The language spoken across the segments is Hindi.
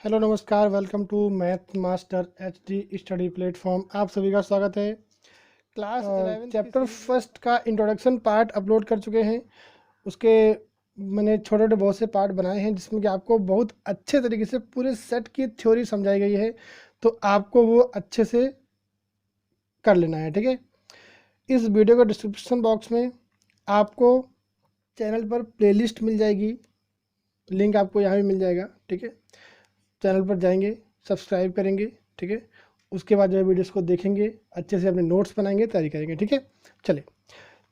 हेलो नमस्कार, welcome to math master HD study platform. आप सभी का स्वागत है। क्लास 11 चैप्टर फर्स्ट का इंट्रोडक्शन पार्ट अपलोड कर चुके हैं। उसके मैंने छोटे छोटे बहुत से पार्ट बनाए हैं जिसमें कि आपको बहुत अच्छे तरीके से पूरे सेट की थ्योरी समझाई गई है, तो आपको वो अच्छे से कर लेना है। ठीक है, इस वीडियो के डिस्क्रिप्शन बॉक्स में आपको चैनल पर प्लेलिस्ट मिल जाएगी, लिंक आपको यहाँ भी मिल जाएगा। ठीक है, चैनल पर जाएंगे, सब्सक्राइब करेंगे। ठीक है, उसके बाद जो है वीडियोस को देखेंगे, अच्छे से अपने नोट्स बनाएंगे, तैयारी करेंगे। ठीक है, चलिए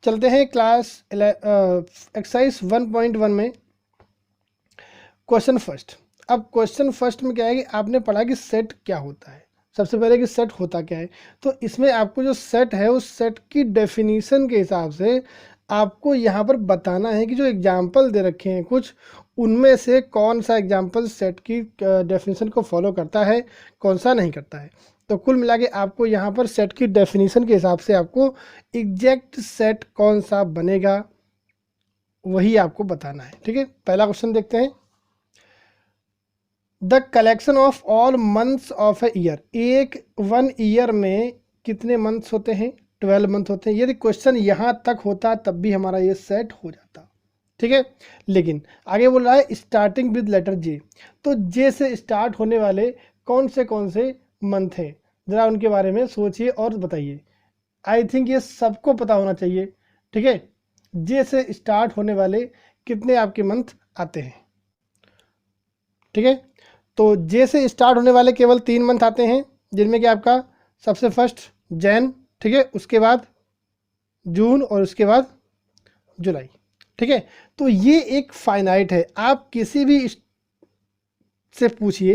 चलते हैं क्लास एक्सरसाइज 1.1 में क्वेश्चन फर्स्ट। अब क्वेश्चन फर्स्ट में क्या है कि आपने पढ़ा कि सेट क्या होता है। सबसे पहले कि सेट होता क्या है, तो इसमें आपको जो सेट है उस सेट की डेफिनीशन के हिसाब से आपको यहाँ पर बताना है कि जो एग्जाम्पल दे रखे हैं कुछ, उनमें से कौन सा एग्जाम्पल सेट की डेफिनीशन को फॉलो करता है, कौन सा नहीं करता है। तो कुल मिला के आपको यहाँ पर सेट की डेफिनीशन के हिसाब से आपको एग्जैक्ट सेट कौन सा बनेगा वही आपको बताना है। ठीक है, पहला क्वेश्चन देखते हैं। The collection of all months of a year. एक 1 ईयर में कितने मंथ्स होते हैं? 12 मंथ होते हैं। यदि क्वेश्चन यहाँ तक होता तब भी हमारा ये सेट हो जाता। ठीक है, लेकिन आगे बोल रहा है स्टार्टिंग विद लेटर जे। तो जे से स्टार्ट होने वाले कौन से मंथ हैं, ज़रा उनके बारे में सोचिए और बताइए। आई थिंक ये सबको पता होना चाहिए। ठीक है, जे से स्टार्ट होने वाले कितने आपके मंथ आते हैं? ठीक है, तो जे से स्टार्ट होने वाले केवल 3 मंथ आते हैं, जिनमें कि आपका सबसे फर्स्ट जैन, ठीक है, उसके बाद जून और उसके बाद जुलाई। ठीक है, तो ये एक फाइनाइट है। आप किसी भी से पूछिए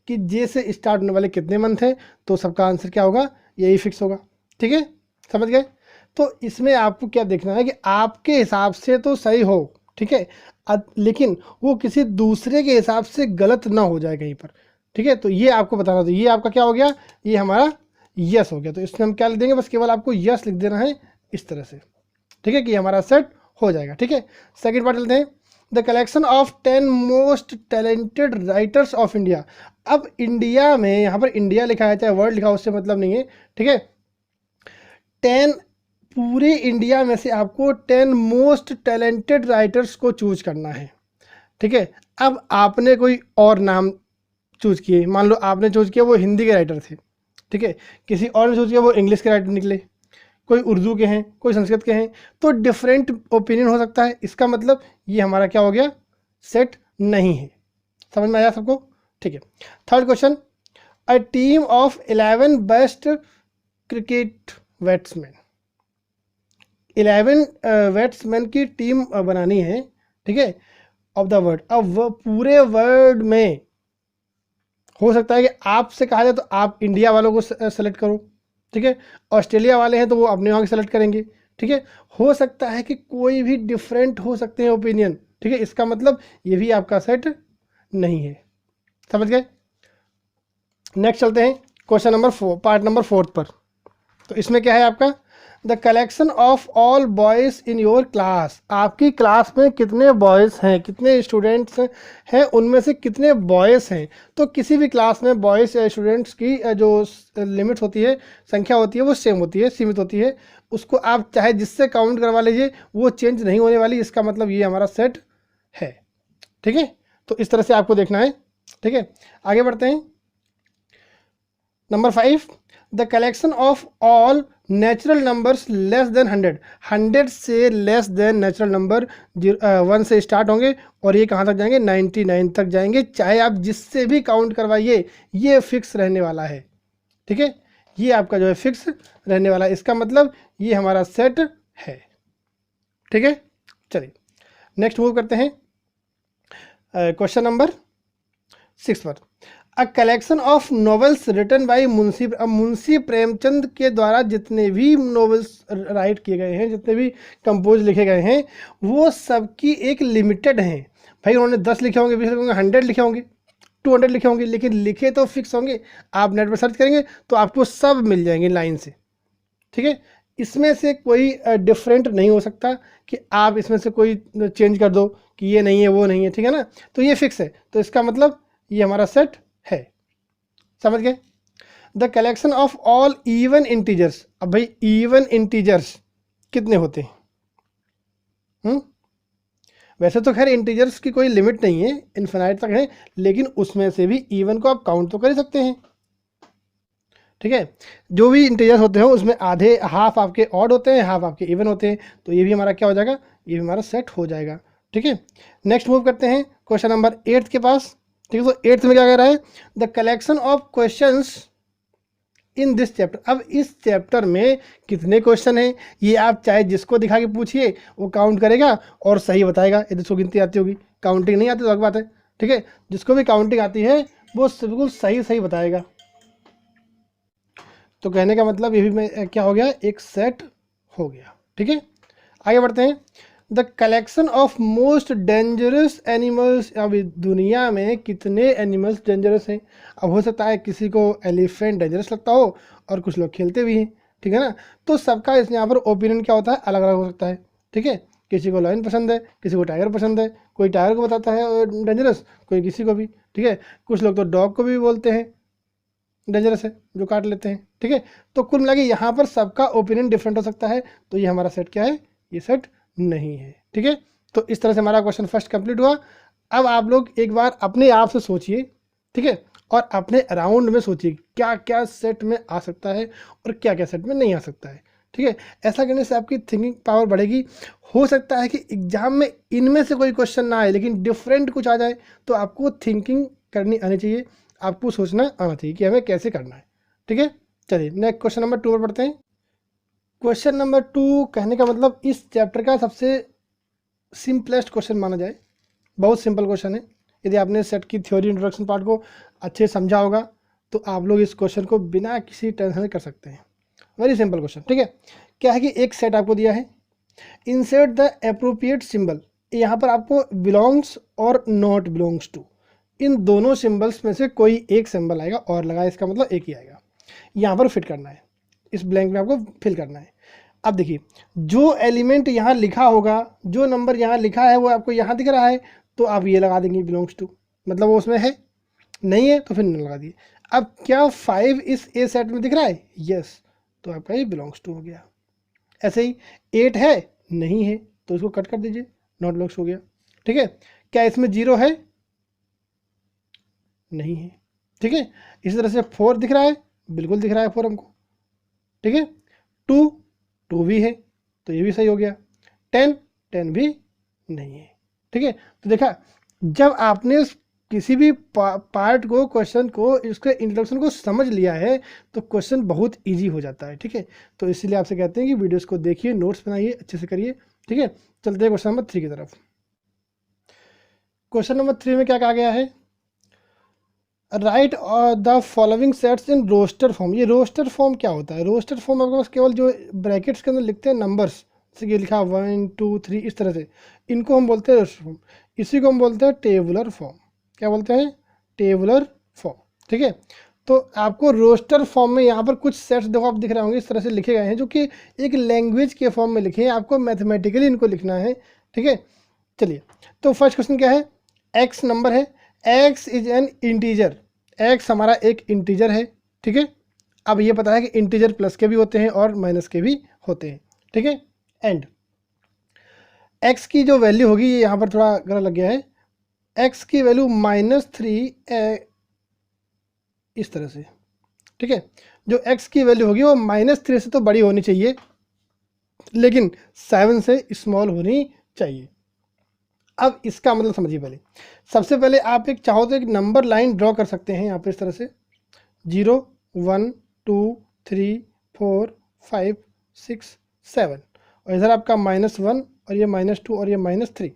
कि जे से स्टार्ट होने वाले कितने मंथ हैं, तो सबका आंसर क्या होगा? यही फिक्स होगा। ठीक है, समझ गए? तो इसमें आपको क्या देखना है कि आपके हिसाब से तो सही हो, ठीक है, लेकिन वो किसी दूसरे के हिसाब से गलत ना हो जाए कहीं पर। ठीक है, तो ये आपको बताना। तो ये आपका क्या हो गया? ये हमारा यस हो गया। तो इसमें हम क्या लिख देंगे? बस केवल आपको यस लिख देना है इस तरह से। ठीक है, कि हमारा सेट हो जाएगा। ठीक है, सेकंड पार्ट चलते हैं। The collection of 10 most talented writers of India. अब इंडिया में, यहाँ पर इंडिया लिखा है चाहे वर्ल्ड लिखा हो, उससे मतलब नहीं है। ठीक है, 10 पूरे इंडिया में से आपको 10 मोस्ट टैलेंटेड राइटर्स को चूज करना है। ठीक है, अब आपने कोई और नाम चूज किए, मान लो आपने चूज किया वो हिंदी के राइटर थे। ठीक है, किसी और ने चूज किया वो इंग्लिश के राइटर निकले, कोई उर्दू के हैं, कोई संस्कृत के हैं, तो डिफरेंट ओपिनियन हो सकता है। इसका मतलब ये हमारा क्या हो गया? सेट नहीं है। समझ में आया सबको? ठीक है, third question. A team of 11 best cricket batsman. 11 batsman की टीम बनानी है। ठीक है, ऑफ द वर्ल्ड। अब वो पूरे वर्ल्ड में हो सकता है कि आपसे कहा जाए तो आप इंडिया वालों को सेलेक्ट करो। ठीक है, ऑस्ट्रेलिया वाले हैं तो वो अपने वहाँ के सेलेक्ट करेंगे। ठीक है, हो सकता है कि कोई भी डिफरेंट हो सकते हैं ओपिनियन। ठीक है, इसका मतलब ये भी आपका सेट नहीं है। समझ गए? नेक्स्ट चलते हैं क्वेश्चन नंबर 4, पार्ट नंबर 4 पर। तो इसमें क्या है आपका? The collection of all boys in your class. आपकी क्लास में कितने बॉयज़ हैं, कितने स्टूडेंट्स हैं, उनमें से कितने बॉयज़ हैं। तो किसी भी क्लास में बॉयज़ या स्टूडेंट्स की जो लिमिट होती है, संख्या होती है, वो सेम होती है, सीमित होती है। उसको आप चाहे जिससे काउंट करवा लीजिए, वो चेंज नहीं होने वाली। इसका मतलब ये हमारा सेट है। ठीक है, तो इस तरह से आपको देखना है। ठीक है, आगे बढ़ते हैं। Number 5, the collection of all natural numbers less than 100। 100 से लेस देन नेचुरल नंबर 1 से स्टार्ट होंगे और ये कहाँ तक जाएंगे? 99 तक जाएंगे। चाहे आप जिससे भी काउंट करवाइए, ये फिक्स रहने वाला है। ठीक है, ये आपका जो है फिक्स रहने वाला है। इसका मतलब ये हमारा सेट है। ठीक है, चलिए नेक्स्ट मूव करते हैं क्वेश्चन नंबर 6 पर। A collection of novels written by Munshi Premchand के द्वारा जितने भी नॉवेल्स राइट किए गए हैं, जितने भी कंपोज लिखे गए हैं, वो सबकी एक लिमिटेड हैं। भाई उन्होंने 10 लिखे होंगे, 20 लिखे होंगे, 100 लिखे होंगे, 200 लिखे होंगे, लेकिन लिखे तो फिक्स होंगे। आप नेट पर सर्च करेंगे तो आपको सब मिल जाएंगे लाइन से। ठीक है, इसमें से कोई डिफरेंट नहीं हो सकता कि आप इसमें से कोई चेंज कर दो कि ये नहीं है वो नहीं है। ठीक है ना, तो ये फिक्स है। तो इसका मतलब ये हमारा सेट समझ गए। The collection of all even integers, अब भाई इवन इंटीजर्स कितने होते हैं? वैसे तो खैर इंटीजर्स की कोई लिमिट नहीं है, इन्फिनाइट तक है, लेकिन उसमें से भी इवन को आप काउंट तो कर ही सकते हैं। ठीक है, जो भी इंटीजर्स होते हैं उसमें आधे, हाफ आपके ऑड होते हैं, हाफ आपके इवन होते हैं, तो ये भी हमारा क्या हो जाएगा, ये भी हमारा सेट हो जाएगा। ठीक है, नेक्स्ट मूव करते हैं क्वेश्चन नंबर 8 के पास। ठीक है, तो 8 में क्या कह रहा है, the collection of questions in this chapter. अब इस चैप्टर में कितने क्वेश्चन हैं, ये आप चाहे जिसको दिखा के पूछिए वो काउंट करेगा और सही बताएगा, यदि उसको गिनती आती होगी। काउंटिंग नहीं आती तो अलग बात है। ठीक है, जिसको भी काउंटिंग आती है वो बिल्कुल सही सही बताएगा। तो कहने का मतलब ये भी मैं क्या हो गया, एक सेट हो गया। ठीक है, आगे बढ़ते हैं। The collection of most dangerous animals. अब दुनिया में कितने एनिमल्स डेंजरस हैं? अब हो सकता है किसी को एलिफेंट डेंजरस लगता हो और कुछ लोग खेलते भी हैं, ठीक है ना। तो सबका इस यहाँ पर ओपिनियन क्या होता है, अलग अलग हो सकता है। ठीक है, किसी को लायन पसंद है, किसी को टाइगर पसंद है, कोई टाइगर को बताता है डेंजरस, कोई किसी को भी। ठीक है, कुछ लोग तो डॉग को भी बोलते हैं डेंजरस है, जो काट लेते हैं। ठीक है, तो कुल मिला के यहाँ पर सबका ओपिनियन डिफरेंट हो सकता है, तो ये हमारा सेट क्या है, ये सेट नहीं है। ठीक है, तो इस तरह से हमारा क्वेश्चन फर्स्ट कंप्लीट हुआ। अब आप लोग एक बार अपने आप से सोचिए, ठीक है, और अपने अराउंड में सोचिए क्या क्या सेट में आ सकता है और क्या क्या सेट में नहीं आ सकता है। ठीक है, ऐसा करने से आपकी थिंकिंग पावर बढ़ेगी। हो सकता है कि एग्जाम में इनमें से कोई क्वेश्चन ना आए, लेकिन डिफरेंट कुछ आ जाए, तो आपको थिंकिंग करनी आनी चाहिए, आपको सोचना आना चाहिए कि हमें कैसे करना है। ठीक है, चलिए नेक्स्ट क्वेश्चन नंबर 2 पर पढ़ते हैं। क्वेश्चन नंबर 2 कहने का मतलब इस चैप्टर का सबसे सिंपलेस्ट क्वेश्चन माना जाए। बहुत सिंपल क्वेश्चन है। यदि आपने सेट की थ्योरी इंट्रोडक्शन पार्ट को अच्छे से समझा होगा तो आप लोग इस क्वेश्चन को बिना किसी टेंशन कर सकते हैं। Very simple question. ठीक है, क्या है कि एक सेट आपको दिया है, इंसर्ट द अप्रोप्रिएट सिंबल। यहाँ पर आपको बिलोंग्स और नॉट बिलोंग्स टू, इन दोनों सिंबल्स में से कोई एक सिंबल आएगा, और लगा इसका मतलब एक ही आएगा। यहाँ पर फिट करना है, इस ब्लैंक में आपको फिल करना है। अब देखिए, जो एलिमेंट यहाँ लिखा होगा, जो नंबर यहाँ लिखा है वो आपको यहाँ दिख रहा है, तो आप ये लगा देंगे बिलोंग्स टू, मतलब वो उसमें है, नहीं है तो फिर नहीं लगा दिए। अब क्या 5 इस ए सेट में दिख रहा है, यस, तो आपका ये बिलोंग्स टू हो गया। ऐसे ही 8 है, नहीं है, तो इसको कट कर दीजिए, नॉट बिलोंग्स हो गया। ठीक है, क्या इसमें 0 है, नहीं है। ठीक है, इसी तरह से 4 दिख रहा है, बिल्कुल दिख रहा है 4 हमको। ठीक है, 2 भी है, तो ये भी सही हो गया। 10 भी नहीं है। ठीक है, तो देखा, जब आपने किसी भी पार्ट को, क्वेश्चन को, इसके इंट्रोडक्शन को समझ लिया है तो क्वेश्चन बहुत इजी हो जाता है। ठीक है, तो इसीलिए आपसे कहते हैं कि वीडियोस को देखिए, नोट्स बनाइए, अच्छे से करिए। ठीक है, चलते हैं क्वेश्चन नंबर 3 की तरफ। क्वेश्चन नंबर 3 में क्या कहा गया है, write the following sets in roster form. ये रोस्टर फॉर्म क्या होता है, रोस्टर फॉर्म आपके पास केवल जो ब्रैकेट्स के अंदर लिखते हैं नंबर्स, जैसे कि लिखा 1 2 3 इस तरह से, इनको हम बोलते हैं रोस्टर फॉर्म। इसी को हम बोलते हैं टेबुलर फॉर्म। क्या बोलते हैं, टेबुलर फॉर्म। ठीक है, तो आपको रोस्टर फॉर्म में यहाँ पर कुछ सेट्स देखो आप दिख रहे होंगे, इस तरह से लिखे गए हैं, जो कि एक लैंग्वेज के फॉर्म में लिखे हैं, आपको मैथमेटिकली इनको लिखना है। ठीक है, चलिए, तो फर्स्ट क्वेश्चन क्या है, एक्स नंबर है, x is an integer, x हमारा एक इंटीजर है। ठीक है, अब ये पता है कि इंटीजर प्लस के भी होते हैं और माइनस के भी होते हैं। ठीक है, एंड एक्स की जो वैल्यू होगी, ये यहाँ पर थोड़ा गलत लग गया है, एक्स की वैल्यू -3 इस तरह से। ठीक है, जो एक्स की वैल्यू होगी वो -3 से तो बड़ी होनी चाहिए, लेकिन 7 से स्मॉल होनी चाहिए। अब इसका मतलब समझिए, पहले सबसे पहले आप एक चाहो तो एक नंबर लाइन ड्रॉ कर सकते हैं यहाँ पे इस तरह से, 0 1 2 3 4 5 6 7, और इधर आपका -1 और ये -2 और ये -3।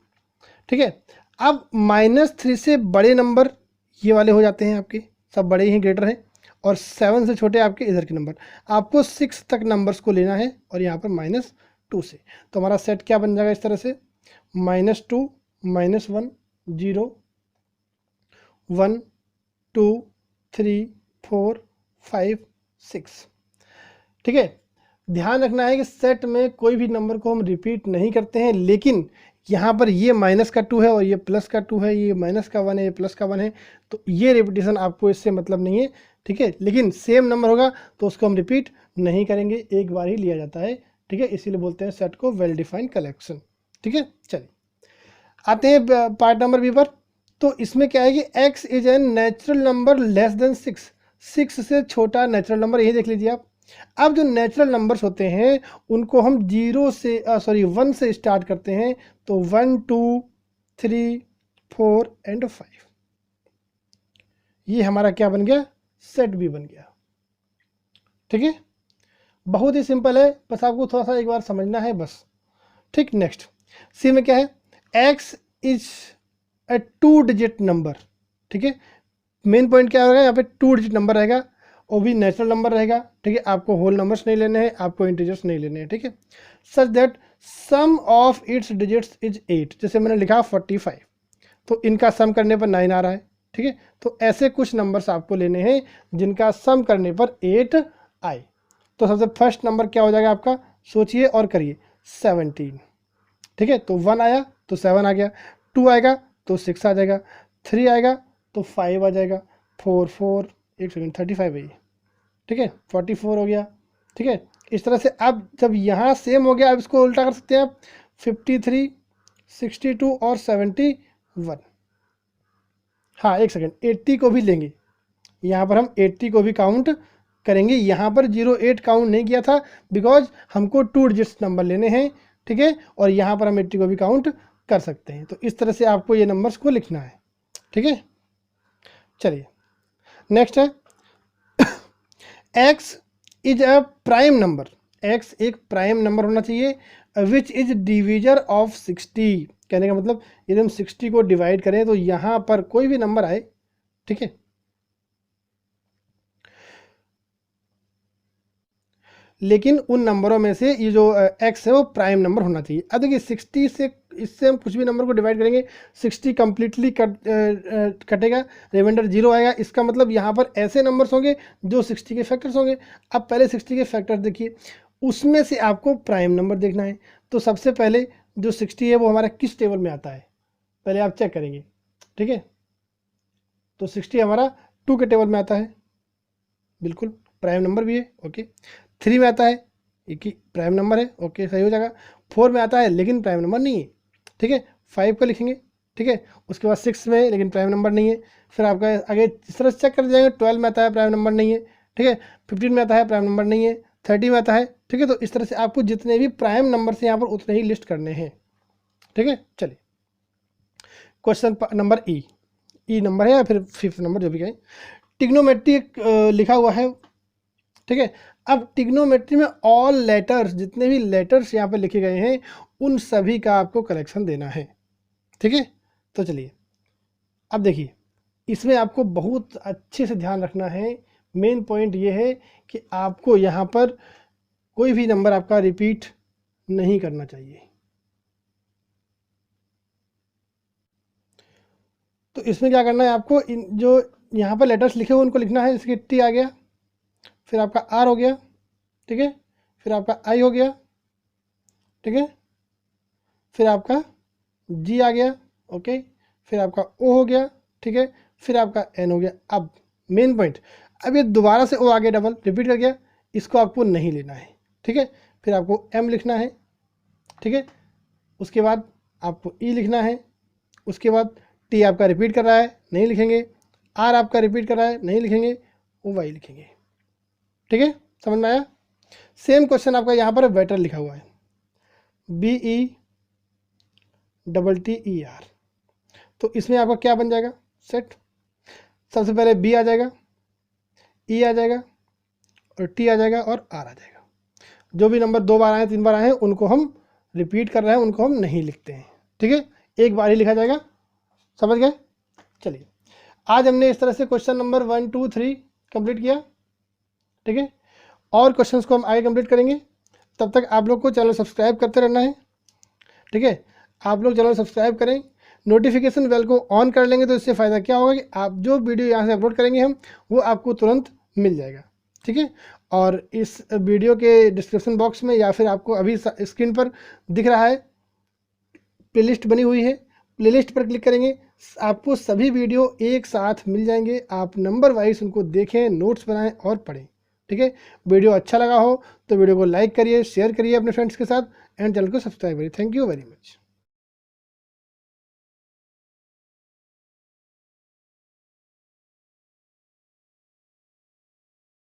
ठीक है, अब -3 से बड़े नंबर ये वाले हो जाते हैं आपके, सब बड़े ही ग्रेटर हैं, और 7 से छोटे आपके इधर के नंबर। आपको 6 तक नंबर्स को लेना है, और यहाँ पर -2 से, तो हमारा सेट क्या बन जाएगा इस तरह से, -2 -1 0 1 2 3 4 5 6। ठीक है, ध्यान रखना है कि सेट में कोई भी नंबर को हम रिपीट नहीं करते हैं, लेकिन यहाँ पर ये -2 है और ये +2 है, ये -1 है, ये +1 है, तो ये रिपीटेशन आपको इससे मतलब नहीं है। ठीक है, लेकिन सेम नंबर होगा तो उसको हम रिपीट नहीं करेंगे, एक बार ही लिया जाता है, ठीक है, इसीलिए बोलते हैं सेट को वेल डिफाइंड कलेक्शन। ठीक है, चलिए आते हैं पार्ट नंबर बी पर। तो इसमें क्या है कि x is an natural number less than 6, 6 से छोटा नेचुरल नंबर, यही देख लीजिए आप। अब जो नेचुरल नंबर्स होते हैं उनको हम 1 से स्टार्ट करते हैं, तो 1 2 3 4 एंड 5, ये हमारा क्या बन गया, सेट भी बन गया। ठीक है, बहुत ही सिंपल है, बस आपको थोड़ा सा एक बार समझना है बस। ठीक, नेक्स्ट सी में क्या है, x is a 2 digit number. ठीक है, मेन पॉइंट क्या होगा, यहाँ पे 2 डिजिट नंबर रहेगा, वो भी नेचुरल नंबर रहेगा। ठीक है, आपको होल नंबर्स नहीं लेने हैं, आपको इंटीजर्स नहीं लेने हैं। ठीक है, such that sum of its digits is 8, जैसे मैंने लिखा 45, तो इनका सम करने पर 9 आ रहा है। ठीक है, तो ऐसे कुछ नंबर्स आपको लेने हैं जिनका सम करने पर 8 आए। तो सबसे फर्स्ट नंबर क्या हो जाएगा आपका, सोचिए और करिए, 17। ठीक है, तो 1 आया तो 7 आ गया, 2 आएगा तो 6 आ जाएगा, 3 आएगा तो 5 आ जाएगा, 4 एक सेकेंड 35 है ये। ठीक है, 44 हो गया। ठीक है, इस तरह से अब जब यहाँ सेम हो गया, अब इसको उल्टा कर सकते हैं आप, 53 62 और 71। हाँ एक सेकेंड, 80 को भी लेंगे, यहाँ पर हम 80 को भी काउंट करेंगे। यहाँ पर 08 काउंट नहीं किया था बिकॉज हमको 2 डिजिट्स नंबर लेने हैं। ठीक है, और यहाँ पर हम 80 को भी काउंट कर सकते हैं। तो इस तरह से आपको ये नंबर्स को लिखना है। ठीक है, चलिए नेक्स्ट है, x is a prime number, x एक प्राइम नंबर होना चाहिए, विच इज डिविजर ऑफ 60। कहने का मतलब यदि हम 60 को डिवाइड करें तो यहाँ पर कोई भी नंबर आए, ठीक है, लेकिन उन नंबरों में से ये जो x है वो प्राइम नंबर होना चाहिए। अब देखिए 60 से, इससे हम कुछ भी नंबर को डिवाइड करेंगे, 60 कंप्लीटली कटेगा, रिमाइंडर 0 आएगा। इसका मतलब यहाँ पर ऐसे नंबर्स होंगे जो 60 के फैक्टर्स होंगे। अब पहले 60 के फैक्टर्स देखिए, उसमें से आपको प्राइम नंबर देखना है। तो सबसे पहले जो 60 है वो हमारा किस टेबल में आता है, पहले आप चेक करेंगे। ठीक है, तो 60 हमारा 2 के टेबल में आता है, बिल्कुल प्राइम नंबर भी है। ओके, 3 में आता है, एक ही प्राइम नंबर है, ओके सही हो जाएगा। 4 में आता है लेकिन प्राइम नंबर नहीं है। ठीक है, 5 को लिखेंगे। ठीक है, उसके बाद 6 में, लेकिन प्राइम नंबर नहीं है। फिर आपका आगे इस तरह से चेक कर जाएंगे, 12 में आता है, प्राइम नंबर नहीं है। ठीक है, 15 में आता है, प्राइम नंबर नहीं है। 30 में आता है। ठीक है, तो इस तरह से आपको जितने भी प्राइम नंबर से यहाँ पर उतने ही लिस्ट करने हैं। ठीक है, चलिए क्वेश्चन नंबर ई नंबर है या फिर 5th नंबर जो भी कहें, ट्रिग्नोमेट्री लिखा हुआ है। ठीक है, अब ट्रिग्नोमेट्री में ऑल लेटर्स, जितने भी लेटर्स यहाँ पे लिखे गए हैं उन सभी का आपको कलेक्शन देना है। ठीक है, तो चलिए अब देखिए, इसमें आपको बहुत अच्छे से ध्यान रखना है। मेन पॉइंट ये है कि आपको यहाँ पर कोई भी नंबर आपका रिपीट नहीं करना चाहिए। तो इसमें क्या करना है आपको, इन जो यहाँ पर लेटर्स लिखे हुए उनको लिखना है। जैसे कि टी आ गया, फिर आपका आर हो गया, ठीक है, फिर आपका आई हो गया, ठीक है, फिर आपका जी आ गया, ओके, फिर आपका ओ हो गया, ठीक है, फिर आपका एन हो गया। अब मेन पॉइंट, अब ये दोबारा से ओ आगे डबल रिपीट कर गया, इसको आपको नहीं लेना है। ठीक है, फिर आपको एम लिखना है। ठीक है, उसके बाद आपको ई लिखना है। उसके बाद टी आपका रिपीट कर रहा है, नहीं लिखेंगे। आर आपका रिपीट कर रहा है, नहीं लिखेंगे। ओ वाई लिखेंगे। ठीक है, समझ में आया। सेम क्वेश्चन आपका यहाँ पर वेटर लिखा हुआ है, BE TTER। तो इसमें आपका क्या बन जाएगा, सेट। सबसे पहले बी आ जाएगा, ई आ जाएगा और टी आ जाएगा और आर आ जाएगा। जो भी नंबर 2 बार आए 3 बार आए हैं उनको हम रिपीट कर रहे हैं, उनको हम नहीं लिखते हैं। ठीक है, एक बार ही लिखा जाएगा। समझ गए। चलिए, आज हमने इस तरह से क्वेश्चन नंबर 1 2 3 कंप्लीट किया। ठीक है, और क्वेश्चंस को हम आगे कंप्लीट करेंगे। तब तक आप लोग को चैनल सब्सक्राइब करते रहना है। ठीक है, आप लोग चैनल सब्सक्राइब करें, नोटिफिकेशन बेल को ऑन कर लेंगे तो इससे फ़ायदा क्या होगा कि आप जो वीडियो यहाँ से अपलोड करेंगे हम, वो आपको तुरंत मिल जाएगा। ठीक है, और इस वीडियो के डिस्क्रिप्शन बॉक्स में या फिर आपको अभी स्क्रीन पर दिख रहा है, प्लेलिस्ट बनी हुई है, प्लेलिस्ट पर क्लिक करेंगे आपको सभी वीडियो एक साथ मिल जाएंगे, आप नंबर वाइज उनको देखें, नोट्स बनाएं और पढ़ें। ठीक है, वीडियो अच्छा लगा हो तो वीडियो को लाइक करिए, शेयर करिए अपने फ्रेंड्स के साथ एंड चैनल को सब्सक्राइब करिए। Thank you very much.